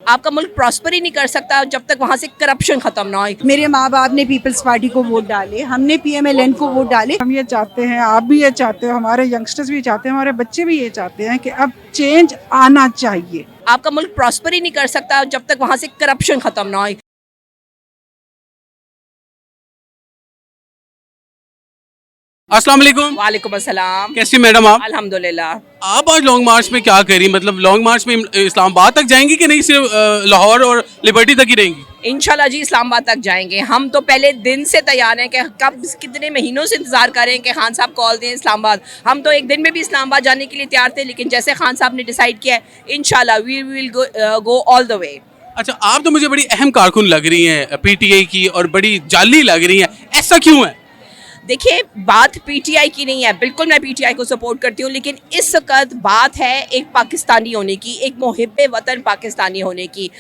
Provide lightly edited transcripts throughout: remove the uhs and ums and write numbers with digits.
आपका मुल्क प्रॉस्पर ही नहीं कर सकता जब तक वहाँ से करप्शन खत्म ना हो। मेरे माँ बाप ने पीपल्स पार्टी को वोट डाले, हमने पीएमएलएन को वोट डाले। हम ये चाहते हैं, आप भी ये चाहते हो, हमारे यंगस्टर्स भी चाहते हैं, हमारे बच्चे भी ये चाहते हैं कि अब चेंज आना चाहिए। आपका मुल्क प्रॉस्पर ही नहीं कर सकता जब तक वहाँ से करप्शन खत्म ना हो। अस्सलाम वालेकुम। वालेकुम अस्सलाम। कैसी मैडम आप? अल्हम्दुलिल्लाह। आप आज लॉन्ग मार्च में क्या करी, मतलब लॉन्ग मार्च में इस्लामाबाद तक जाएंगी कि नहीं, सिर्फ लाहौर और लिबर्टी तक ही रहेंगी? इंशाल्लाह जी इस्लामाबाद तक जाएंगे। हम तो पहले दिन से तैयार हैं कि कब कितने महीनों से इंतज़ार कर रहे हैं कि खान साहब कॉल दें इस्लामाबाद। हम तो एक दिन में भी इस्लामाबाद जाने के लिए तैयार थे, लेकिन जैसे खान साहब ने डिसाइड किया है इंशाल्लाह we will go all the way. अच्छा, आप तो मुझे बड़ी अहम कारकुन लग रही हैं पीटीआई की और बड़ी जाली लग रही हैं, ऐसा क्यों है? देखिए, बात पीटीआई की नहीं है, बिल्कुल मैं पीटीआई को सपोर्ट करती हूँ, लेकिन इस वक्त बात है एक पाकिस्तानी होने की, एक मुहिब्बे वतन पाकिस्तानी होने की।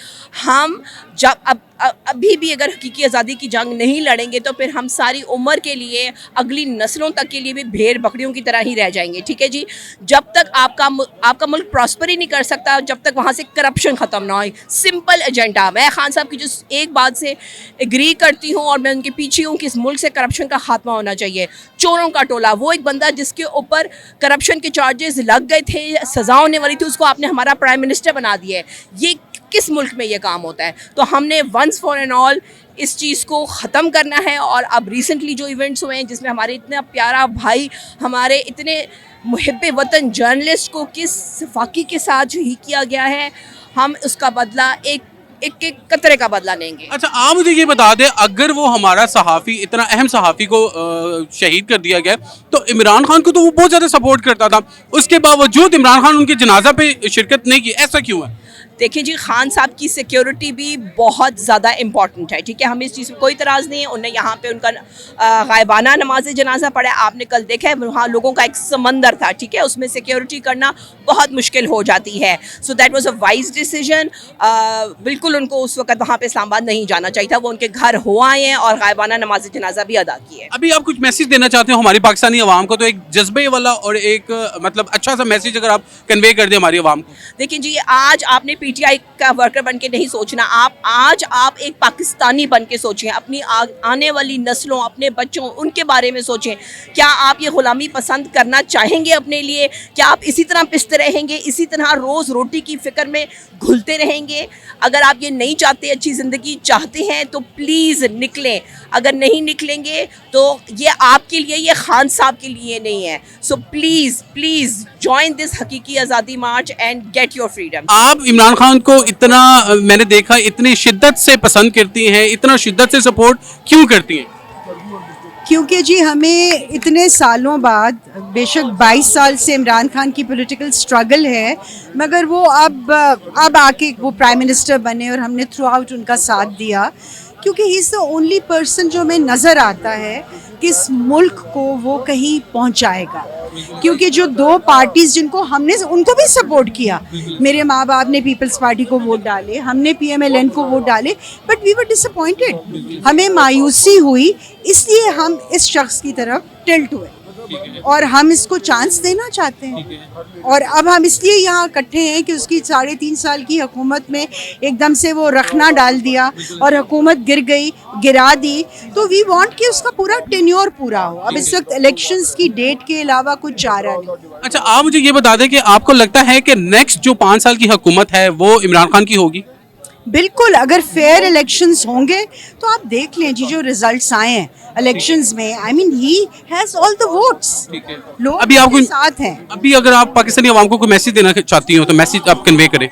हम जब अभी भी अगर हकीकी आज़ादी की जंग नहीं लड़ेंगे तो फिर हम सारी उम्र के लिए, अगली नस्लों तक के लिए भी भेड़ बकरियों की तरह ही रह जाएंगे। ठीक है जी, जब तक आपका मुल्क प्रॉस्पर ही नहीं कर सकता जब तक वहाँ से करप्शन ख़त्म ना हो। Simple agenda. मैं खान साहब की जो एक बात से एग्री करती हूँ और मैं उनके पीछे हूँ कि इस मुल्क से करप्शन का खात्मा होना चाहिए। चोरों का टोला, वो एक बंदा जिसके ऊपर करप्शन के चार्जेस लग गए थे, सज़ा होने वाली थी, उसको आपने हमारा प्राइम मिनिस्टर बना दिया है। ये किस मुल्क में ये काम होता है? तो हमने वंस फॉर एंड ऑल इस चीज़ को ख़त्म करना है। और अब रिसेंटली जो इवेंट्स हुए हैं जिसमें हमारे इतना प्यारा भाई, हमारे इतने मुहिब्बे वतन जर्नलिस्ट को किस फाकी के साथ शहीद किया गया है, हम उसका बदला एक कतरे का बदला लेंगे। अच्छा, आप मुझे ये बता दें, अगर वो हमारा सहाफ़ी, इतना अहम सहाफ़ी को शहीद कर दिया गया, तो इमरान खान को तो वो बहुत ज़्यादा सपोर्ट करता था, उसके बावजूद इमरान खान उनके जनाजा पे शिरकत नहीं की, ऐसा क्यों है? देखिए जी, खान साहब की सिक्योरिटी भी बहुत ज़्यादा इम्पॉर्टेंट है। ठीक है, हमें इस चीज़ में कोई इतराज़ नहीं है। उन्हें यहाँ पे उनका गायबाना नमाज जनाजा पढ़ा, आपने कल देखा है, वहाँ लोगों का एक समंदर था। ठीक है, उसमें सिक्योरिटी करना बहुत मुश्किल हो जाती है। So that was a wise decision. बिल्कुल उनको उस वक्त वहाँ पे इस्लामाबाद नहीं जाना चाहिए था। वो उनके घर हो आए हैं और गायबाना नमाज जनाजा भी अदा की है। अभी आप कुछ मैसेज देना चाहते हो हमारी पाकिस्तानी अवाम को, तो एक जज्बे वाला और एक मतलब अच्छा सा मैसेज अगर आप कन्वे कर दें हमारी अवाम को। देखिए जी, आज आपने पीटीआई का वर्कर बन के नहीं सोचना, आप एक पाकिस्तानी बन के सोचें। अपनी आने वाली नस्लों, अपने बच्चों, उनके बारे में सोचें। क्या आप ये ग़ुलामी पसंद करना चाहेंगे अपने लिए? क्या आप इसी तरह पिसते रहेंगे, इसी तरह रोज़ रोटी की फ़िक्र में घुलते रहेंगे? अगर आप ये नहीं चाहते, अच्छी ज़िंदगी चाहते हैं, तो प्लीज़ निकलें। अगर नहीं निकलेंगे तो ये आपके लिए, ये खान साहब के लिए नहीं है। So please please join this हकीकी आज़ादी मार्च एंड गेट योर फ्रीडम। आप इमरान खान को इतना, मैंने देखा, इतनी शिद्दत से पसंद करती हैं, इतना शिद्दत से सपोर्ट क्यों करती हैं? क्योंकि जी हमें इतने सालों बाद, बेशक 22 साल से इमरान खान की पॉलिटिकल स्ट्रगल है, मगर वो अब आके वो प्राइम मिनिस्टर बने और हमने थ्रू आउट उनका साथ दिया, क्योंकि he is the only person जो हमें नज़र आता है कि इस मुल्क को वो कहीं पहुंचाएगा। क्योंकि जो दो पार्टीज़ जिनको हमने उनको भी सपोर्ट किया, मेरे माँ बाप ने पीपल्स पार्टी को वोट डाले, हमने पीएमएलएन को वोट डाले, बट वी वर डिसअपॉइंटेड। हमें मायूसी हुई, इसलिए हम इस शख्स की तरफ टिल्ट हुए और हम इसको चांस देना चाहते हैं। और अब हम इसलिए यहाँ इकट्ठे हैं कि उसकी 3.5 साल की हुकूमत में एकदम से वो रखना डाल दिया और हुकूमत गिरा दी, तो वी वांट कि उसका पूरा टेन्योर पूरा हो। अब इस वक्त इलेक्शंस की डेट के अलावा कुछ चारा नहीं। अच्छा, आप मुझे ये बता दें कि आपको लगता है कि नेक्स्ट जो 5 साल की हुकूमत है वो इमरान खान की होगी? बिल्कुल, अगर फेयर इलेक्शंस होंगे तो आप देख लें जी, जो रिजल्ट्स आए हैं इलेक्शंस में, I mean he has all the votes. लोग अभी आपको साथ हैं। अभी अगर आप पाकिस्तानी अवाम को कोई मैसेज देना चाहती हो तो मैसेज आप कन्वे करें।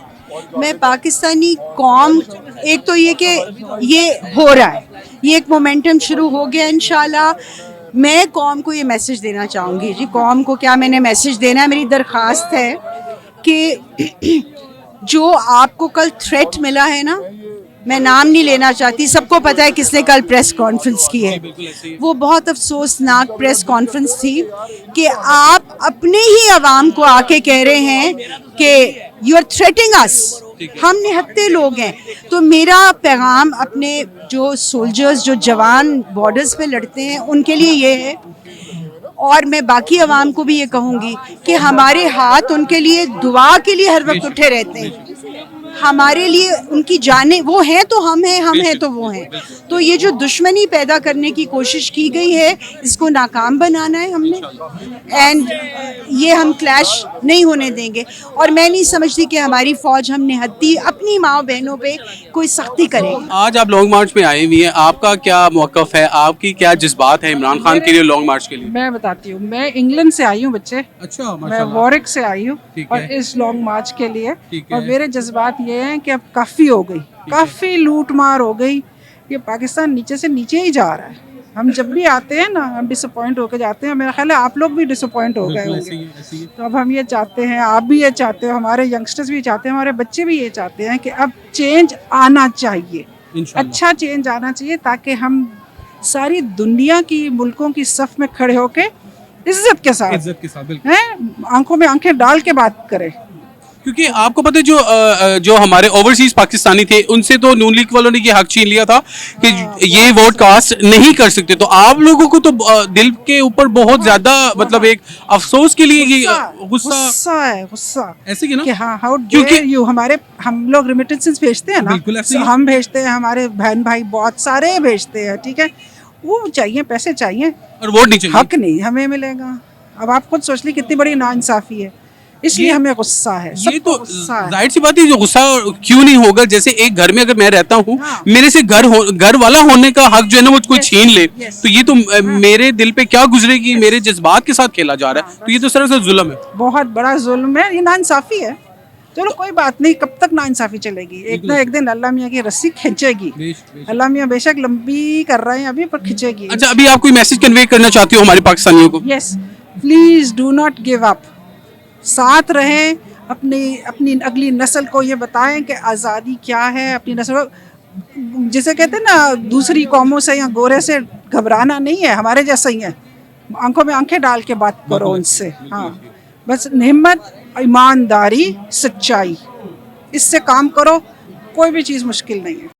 मैं पाकिस्तानी कौम, एक तो ये कि ये हो रहा है, ये एक मोमेंटम शुरू हो गया इंशाल्लाह। मैं कौम को ये मैसेज देना चाहूँगी जी। कौम को क्या मैंने मैसेज देना है, मेरी दरख्वास्त है कि जो आपको कल थ्रेट मिला है ना, मैं नाम नहीं लेना चाहती, सबको पता है किसने कल प्रेस कॉन्फ्रेंस की है। वो बहुत अफसोसनाक प्रेस कॉन्फ्रेंस थी कि आप अपने ही अवाम को आके कह रहे हैं कि यू आर थ्रेटिंग अस। हम निहत्ते लोग हैं। तो मेरा पैगाम अपने जो सोल्जर्स, जो जवान बॉर्डर्स पे लड़ते हैं, उनके लिए ये है, और मैं बाकी अवाम को भी ये कहूँगी कि हमारे हाथ उनके लिए दुआ के लिए हर वक्त उठे रहते हैं। हमारे लिए उनकी जाने वो हैं तो हम हैं, हम हैं तो वो हैं। तो ये जो दुश्मनी पैदा करने की कोशिश की गई है, इसको नाकाम बनाना है हमने, एंड ये हम क्लैश नहीं होने देंगे। और मैं नहीं समझती कि हमारी फौज हम निहत्ती अपनी माँ बहनों पे कोई सख्ती करेगी। आज आप लॉन्ग मार्च में आए हुए हैं, आपका क्या मौक़िफ़ है, आपकी क्या जज्बात है इमरान खान के लिए लॉन्ग मार्च के लिए? मैं बताती हूँ, मैं इंग्लैंड से आई हूँ बच्चे, अच्छा, मैं वॉरिक से आई हूँ ठीक और है। इस लॉन्ग मार्च के लिए। ठीक और है। मेरे जज्बात ये हैं कि अब काफ़ी हो गई, काफ़ी लूट मार हो गई। ये पाकिस्तान नीचे से नीचे ही जा रहा है। हम जब भी आते हैं ना, हम डिसअपॉइंट होकर जाते हैं। मेरा ख्याल है आप लोग भी डिसअपॉइंट हो गए होंगे। तो अब हम ये चाहते हैं, आप भी ये चाहते हो, हमारे यंगस्टर्स भी चाहते हैं, हमारे बच्चे भी ये चाहते हैं कि अब चेंज आना चाहिए, इंशाल्लाह। अच्छा चेंज आना चाहिए, ताकि हम सारी दुनिया की मुल्कों की सफ में खड़े होके इज्जत के साथ बिल्कुल। हैं, आंखों में आंखें डाल के बात करें। क्योंकि आपको पता है जो हमारे ओवरसीज पाकिस्तानी थे, उनसे तो नून लीग वालों ने ये हक छीन लिया था कि ये वोट कास्ट नहीं कर सकते। तो आप लोगों को तो दिल के ऊपर बहुत ज्यादा मतलब एक अफसोस के लिए ये गुस्सा है, गुस्सा ऐसे की ना कि हाँ, हाउ क्योंकि- डेयर यू। हमारे हम लोग रेमिटेंसेस भेजते हैं ना, बिल्कुल ऐसे ही। हम भेजते हैं, हमारे बहन भाई बहुत सारे भेजते हैं, ठीक है। वो चाहिए, पैसे चाहिए, और वोट नहीं चाहिए। हक नहीं हमें मिलेगा। अब आप खुद सोच ली कितनी बड़ी नाइंसाफी है, इसलिए हमें गुस्सा है, ये सबको तो गुस्सा है। जाहिर सी बात है, जो गुस्सा क्यों नहीं होगा। जैसे एक घर में अगर मैं रहता हूँ, हाँ। मेरे से घर वाला होने का हक जो है ना वो कोई छीन ले, yes। तो ये तो मेरे दिल पे क्या गुजरेगी, मेरे जज्बात के साथ खेला जा रहा है। तो ये तो सरासर जुल्म है। बहुत बड़ा जुल्म है, ये नाइंसाफी है। चलो कोई बात नहीं, कब तक नाइंसाफी चलेगी? एक ना एक दिन अल्लाह मियाँ की रस्सी खींचेगी। अल्लाह मियाँ बेशक लंबी कर रहे हैं अभी, पर खींचेगी। अच्छा, अभी आप कोई मैसेज कन्वे करना चाहती हो हमारे पाकिस्तानियों को? Yes, please do not give up. साथ रहें, अपनी अगली नस्ल को ये बताएं कि आज़ादी क्या है। अपनी नस्ल को, जिसे कहते हैं ना, दूसरी कौमों से या गोरे से घबराना नहीं है, हमारे जैसा ही है। आंखों में आंखें डाल के बात करो उनसे। हाँ, बस हिम्मत, ईमानदारी, सच्चाई, इससे काम करो, कोई भी चीज़ मुश्किल नहीं है।